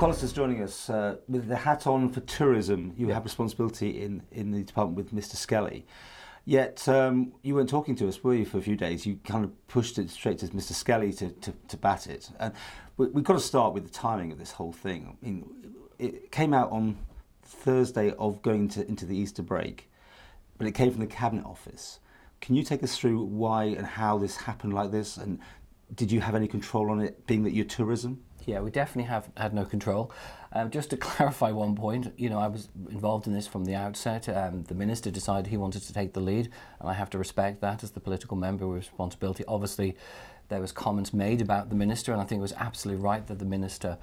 Callister's joining us with the hat on for tourism. You have responsibility in the department with Mr. Skelly. Yet you weren't talking to us, were you, for a few days? You kind of pushed it straight to Mr. Skelly to bat it. And we've got to start with the timing of this whole thing. I mean, it came out on Thursday of going into the Easter break, but it came from the Cabinet Office. Can you take us through why and how this happened like this? And did you have any control on it, being that you're tourism? Yeah, we definitely had no control. Just to clarify one point, I was involved in this from the outset. The Minister decided he wanted to take the lead, and I have to respect that as the political member with responsibility. Obviously, there was comments made about the Minister, and I think it was absolutely right that the Minister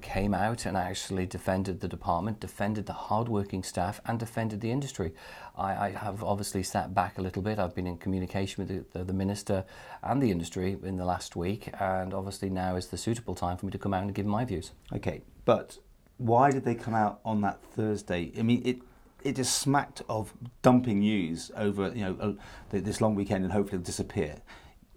came out and actually defended the department, defended the hard-working staff, and defended the industry. I have obviously sat back a little bit. I've been in communication with the Minister and the industry in the last week, and obviously now is the suitable time for me to come out and give my views. Okay, but why did they come out on that Thursday? I mean, it just smacked of dumping news over this long weekend, and hopefully it'll disappear.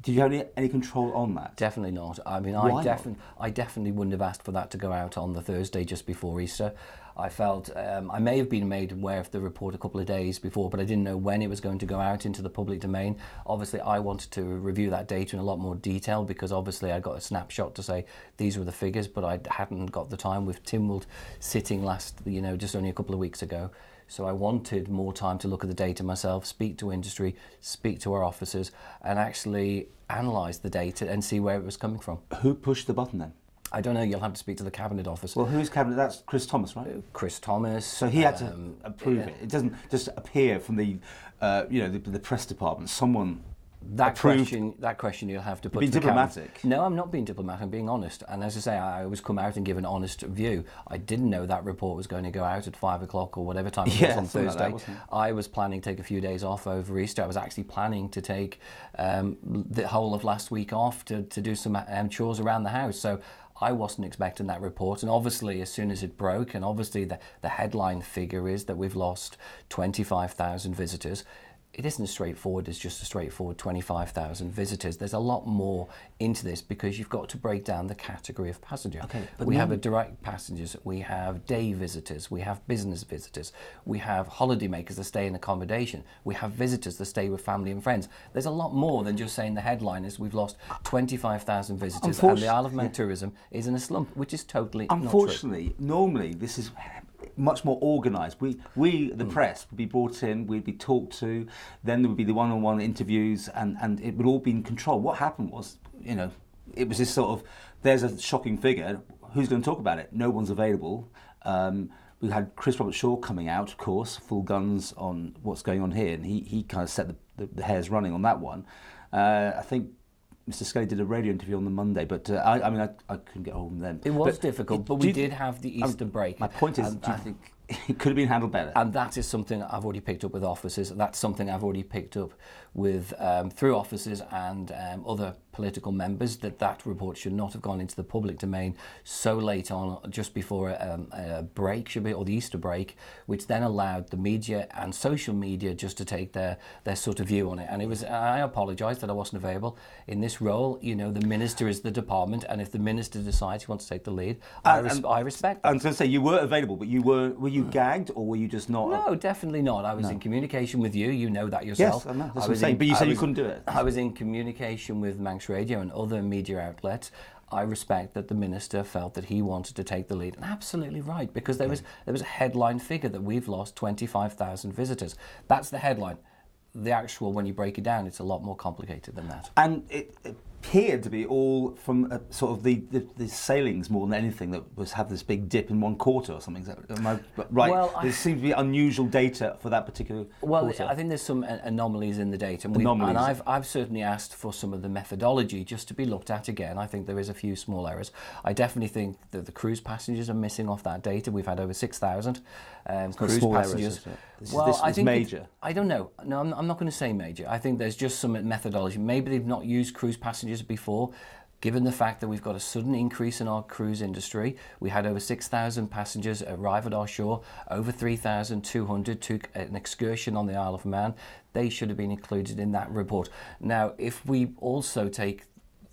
Did you have any control on that? Definitely not. I mean, I definitely wouldn't have asked for that to go out on the Thursday just before Easter. I felt I may have been made aware of the report a couple of days before, but I didn't know when it was going to go out into the public domain. Obviously, I wanted to review that data in a lot more detail because obviously I got a snapshot to say these were the figures, but I hadn't got the time with Tynwald sitting just only a couple of weeks ago. So I wanted more time to look at the data myself, speak to industry, speak to our officers, and actually analyse the data and see where it was coming from. Who pushed the button then? I don't know. You'll have to speak to the Cabinet Office. Well, who's Cabinet? That's Chris Thomas, right? Chris Thomas. So he had to approve it. It doesn't just appear from the press department. Someone. That question you'll have to put. Being to the diplomatic. Cabinet. No, I'm not being diplomatic. I'm being honest. And as I say, I always come out and give an honest view. I didn't know that report was going to go out at 5 o'clock or whatever time it was on Thursday. Like that, I was planning to take a few days off over Easter. I was actually planning to take the whole of last week off to do some chores around the house. So I wasn't expecting that report, and obviously as soon as it broke, and obviously the headline figure is that we've lost 25,000 visitors. It isn't as straightforward as just a straightforward 25,000 visitors. There's a lot more into this because you've got to break down the category of passenger. Okay, but we have direct passengers, we have day visitors, we have business visitors, we have holiday makers that stay in accommodation, we have visitors that stay with family and friends. There's a lot more than just saying the headline is we've lost 25,000 visitors and the Isle of Man tourism is in a slump, which is totally not true. Unfortunately, normally this is much more organised. We the press, would be brought in, we'd be talked to, then there would be the one-on-one interviews, and it would all be in control. What happened was, it was this sort of, there's a shocking figure, who's going to talk about it? No one's available. We had Chris Robert Shaw coming out, of course, full guns on what's going on here, and he kind of set the hairs running on that one. I think Mr. Skelly did a radio interview on the Monday, but I couldn't get hold of him then. It was difficult, but we did have the Easter break. My point is, I think it could have been handled better. And that is something I've already picked up with officers. That's something I've already picked up with through officers and other political members, that report should not have gone into the public domain so late on, just before a break, should be, or the Easter break, which then allowed the media and social media just to take their sort of view on it. And I apologise that I wasn't available in this role. The Minister is the department, and if the Minister decides he wants to take the lead, I respect that. I was going to say, you were available, but were you gagged, or were you just not? No, definitely not. I was in communication with you. You know that yourself. Yes, I know. That's what I'm saying. But you said you couldn't do it. I was in communication with Manx Radio and other media outlets. I respect that the Minister felt that he wanted to take the lead, and absolutely right, because there was a headline figure that we've lost 25,000 visitors. That's the headline. The actual, when you break it down, it's a lot more complicated than that. And it appeared to be all from sort of the sailings more than anything that have this big dip in one quarter or something. Am I right? Well, there seems to be unusual data for that particular quarter. I think there's some anomalies in the data. And I've certainly asked for some of the methodology just to be looked at again. I think there is a few small errors. I definitely think that the cruise passengers are missing off that data. We've had over 6,000 cruise passengers. This is major. I don't know. No, I'm not going to say major. I think there's just some methodology. Maybe they've not used cruise passengers before. Given the fact that we've got a sudden increase in our cruise industry, we had over 6,000 passengers arrive at our shore, over 3,200 took an excursion on the Isle of Man. They should have been included in that report. Now, if we also take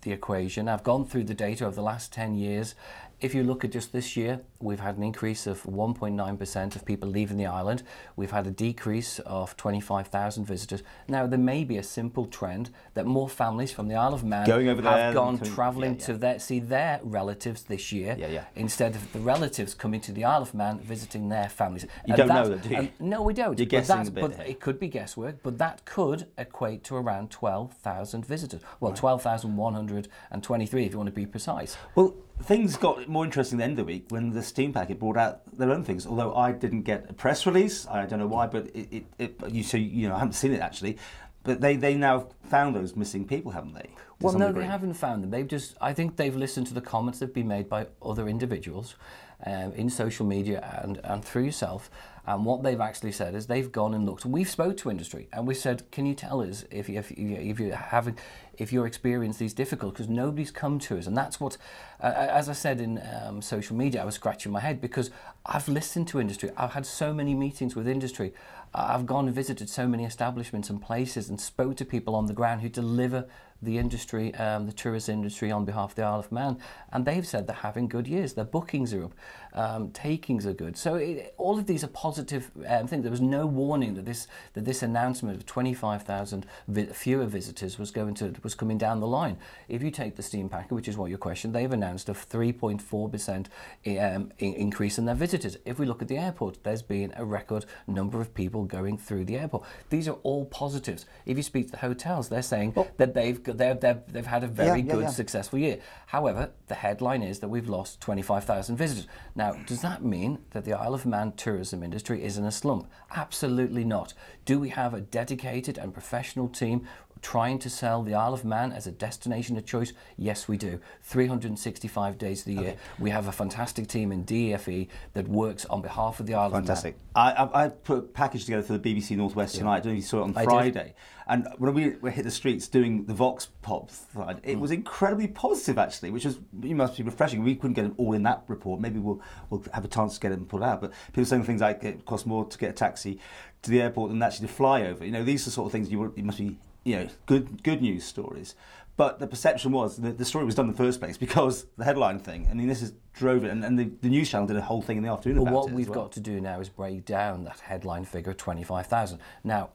the equation, I've gone through the data over the last 10 years, if you look at just this year, we've had an increase of 1.9% of people leaving the island. We've had a decrease of 25,000 visitors. Now, there may be a simple trend that more families from the Isle of Man going over have gone travelling to see their relatives this year, yeah. instead of the relatives coming to the Isle of Man visiting their families. You don't know that, do you? No, we don't. You're guessing a bit. But it could be guesswork, but that could equate to around 12,000 visitors. Well, 12,123 if you want to be precise. Well, things got more interesting at the end of the week when the Steam Packet brought out their own things. Although I didn't get a press release, I don't know why, but I haven't seen it actually. But they now found those missing people, haven't they? Well, no, they haven't found them. I think they've listened to the comments that have been made by other individuals in social media and through yourself. And what they've actually said is they've gone and looked. And we've spoke to industry and we said, can you tell us if you're experiencing these difficulties? Because nobody's come to us. And that's what, as I said in social media, I was scratching my head because I've listened to industry. I've had so many meetings with industry. I've gone and visited so many establishments and places and spoke to people on the ground who deliver the industry, the tourist industry on behalf of the Isle of Man, and they've said they're having good years. Their bookings are up, takings are good. So all of these are positive things. There was no warning that this announcement of 25,000 fewer visitors was coming down the line. If you take the Steam Packet, which is what your question, they've announced a 3.4% increase in their visitors. If we look at the airport, there's been a record number of people going through the airport. These are all positives. If you speak to the hotels, they're saying that they've had a very good, successful year. However, the headline is that we've lost 25,000 visitors. Now, does that mean that the Isle of Man tourism industry is in a slump? Absolutely not. Do we have a dedicated and professional team trying to sell the Isle of Man as a destination of choice? Yes, we do. 365 days of the year. We have a fantastic team in DFE that works on behalf of the Isle of Man. Fantastic. I put a package together for the BBC Northwest tonight. I don't know if you saw it on Friday. And when we hit the streets doing the Voxpops, it was incredibly positive, actually, which must be refreshing. We couldn't get it all in that report. Maybe we'll have a chance to get it put out. But people saying things like it costs more to get a taxi to the airport than actually to fly over. These are the sort of things you must be, good news stories. But the perception was that the story was done in the first place because the headline thing. I mean, this drove it, and the news channel did a whole thing in the afternoon about it. But what we've got to do now is break down that headline figure of 25,000. Now,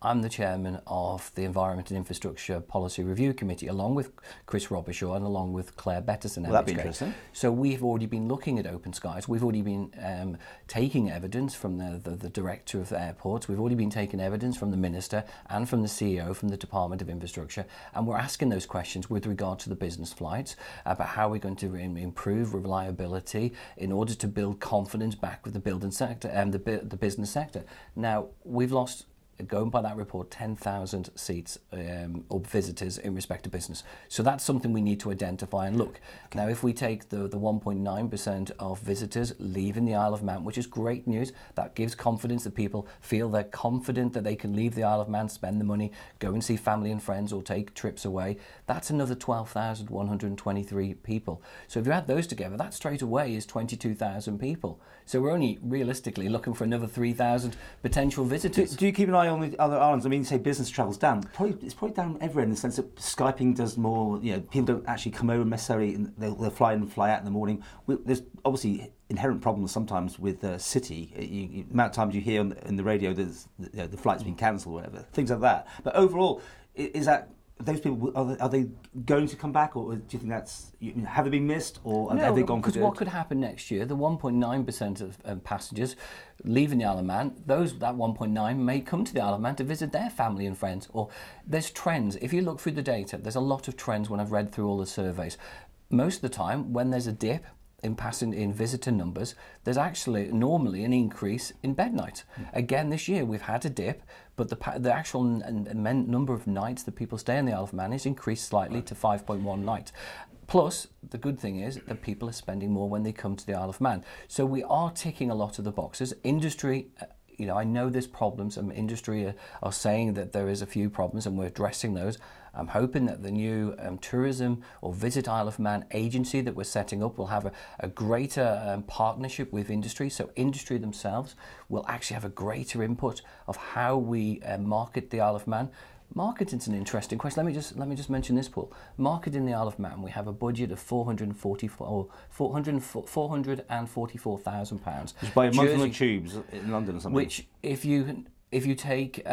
I'm the chairman of the Environment and Infrastructure Policy Review Committee, along with Chris Robershaw and along with Claire Bettison. Well, that'd be interesting. So we've already been looking at open skies. We've already been taking evidence from the director of the airports. We've already been taking evidence from the minister and from the CEO from the Department of Infrastructure, and we're asking those questions with regard to the business flights about how we're going to improve reliability in order to build confidence back with the building sector and the business sector. Now, we've lost, going by that report, 10,000 seats or visitors in respect to business. So that's something we need to identify and look. Okay. Now, if we take the 1.9% of visitors leaving the Isle of Man, which is great news, that gives confidence that people feel they're confident that they can leave the Isle of Man, spend the money, go and see family and friends or take trips away. That's another 12,123 people. So if you add those together, that straight away is 22,000 people. So we're only realistically looking for another 3,000 potential visitors. Do you keep an eye on the other islands? I mean, say business travel's down. It's probably down everywhere in the sense that Skyping does more. People don't actually come over necessarily. They'll fly in and fly out in the morning. There's obviously inherent problems sometimes with the city. The amount of times you hear in the radio that the flight's been cancelled or whatever, things like that. But overall, is that those people, are they going to come back, or do you think have they been missed, or have they gone for good? Because what could happen next year, the 1.9% of passengers leaving the Isle of Man, that 1.9 may come to the Isle of Man to visit their family and friends. Or there's trends. If you look through the data, there's a lot of trends when I've read through all the surveys. Most of the time, when there's a dip in visitor numbers, there's actually normally an increase in bed nights. Again, this year we've had a dip, but the actual number of nights that people stay in the Isle of Man has increased slightly to 5.1 nights. Plus, the good thing is that people are spending more when they come to the Isle of Man. So we are ticking a lot of the boxes. Industry, I know there's problems, and industry are saying that there is a few problems, and we're addressing those. I'm hoping that the new tourism or Visit Isle of Man agency that we're setting up will have a greater partnership with industry. So industry themselves will actually have a greater input of how we market the Isle of Man. Marketing's an interesting question. Let me just mention this, Paul. Marketing the Isle of Man, we have a budget of £444,000. Just buy a month on the tubes in London or something. Which, if you take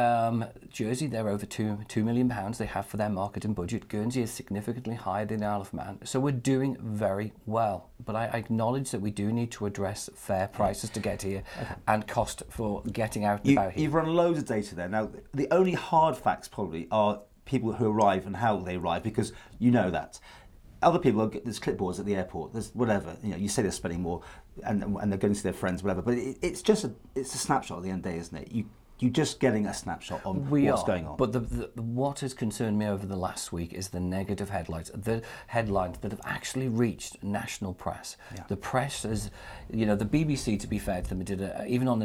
Jersey, they're over £2 million they have for their marketing budget. Guernsey is significantly higher than the Isle of Man. So we're doing very well. But I acknowledge that we do need to address fair prices to get here and cost for getting out and about here. You've run loads of data there. Now, the only hard facts probably are people who arrive and how they arrive, because you know that. Other people, there's clipboards at the airport, there's whatever, you say they're spending more and they're going to see their friends, whatever, but it's a snapshot at the end of the day, isn't it? You're just getting a snapshot on what's going on. But what has concerned me over the last week is the negative headlines that have actually reached national press. Yeah. The press is, the BBC, to be fair to them, even on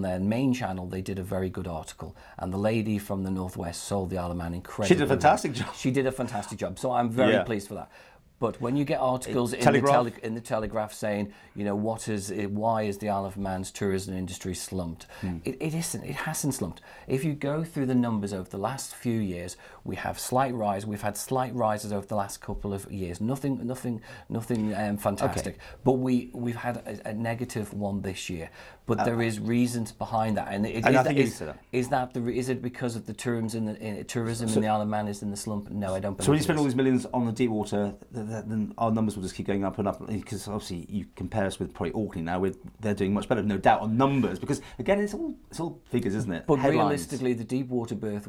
their main channel, they did a very good article. And the lady from the Northwest sold the Isle of Man incredibly. She did a fantastic job. She did a fantastic job. So I'm very pleased for that. But when you get articles in the Telegraph saying, why is the Isle of Man's tourism industry slumped? It isn't. It hasn't slumped. If you go through the numbers over the last few years, we have slight rise. We've had slight rises over the last couple of years. Nothing fantastic. Okay. But we've had a negative one this year. But there is reasons behind that, and is it because of the tourism in the Isle of Man is in the slump? No, I don't believe. So when you spend all these millions on the deep water, then our numbers will just keep going up and up, because obviously you compare us with probably Orkney now. They're doing much better, no doubt, on numbers, because again it's all figures, isn't it? But Headlines. Realistically, the deep water berth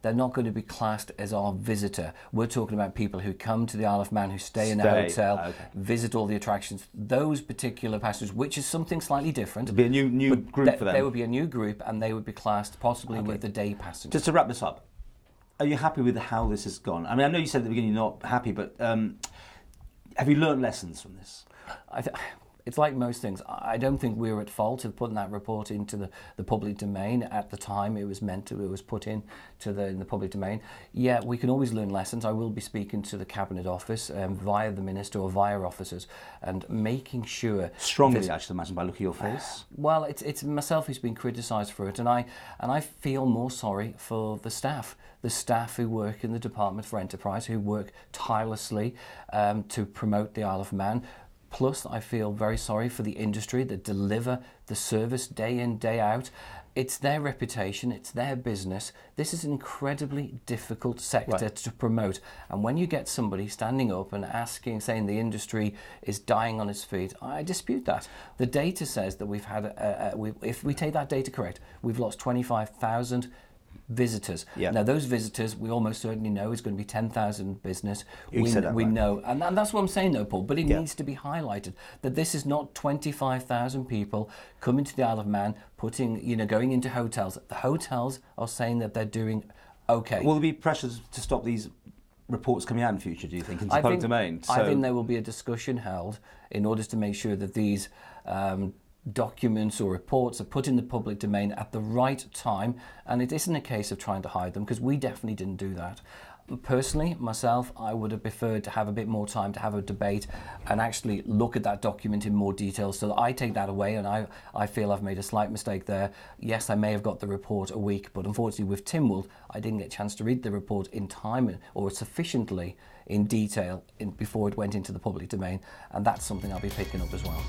they're not going to be classed as our visitor. We're talking about people who come to the Isle of Man, who stay in a hotel, visit all the attractions. Those particular passengers, which is something slightly different. It'd be a new group for them. There would be a new group, and they would be classed possibly with the day passengers. Just to wrap this up, are you happy with how this has gone? I mean, I know you said at the beginning you're not happy, but have you learned lessons from this? It's like most things. I don't think we were at fault of putting that report into the public domain at the time it was put in the public domain. Yeah, we can always learn lessons. I will be speaking to the Cabinet Office via the Minister or via officers, and making sure... Strongly, I should imagine, by looking at your face. Well, it's myself who's been criticised for it, and I feel more sorry for the staff who work in the Department for Enterprise, who work tirelessly to promote the Isle of Man. Plus, I feel very sorry for the industry that deliver the service day in, day out. It's their reputation, it's their business. This is an incredibly difficult sector to promote. And when you get somebody standing up and saying the industry is dying on its feet, I dispute that. The data says that we've had, if we take that data correct, we've lost 25,000 visitors. Yeah. Now, those visitors, we almost certainly know is going to be 10,000 business. We know. And that's what I'm saying, though, Paul. But it needs to be highlighted that this is not 25,000 people coming to the Isle of Man, going into hotels. The hotels are saying that they're doing okay. Will there be pressures to stop these reports coming out in future, do you think, into the public domain? I think there will be a discussion held in order to make sure that these documents or reports are put in the public domain at the right time, and it isn't a case of trying to hide them, because we definitely didn't do that. Personally, myself, I would have preferred to have a bit more time to have a debate and actually look at that document in more detail, so that I take that away, and I feel I've made a slight mistake there. Yes, I may have got the report a week, but unfortunately with Tynwald, I didn't get a chance to read the report in time or sufficiently in detail before it went into the public domain, and that's something I'll be picking up as well.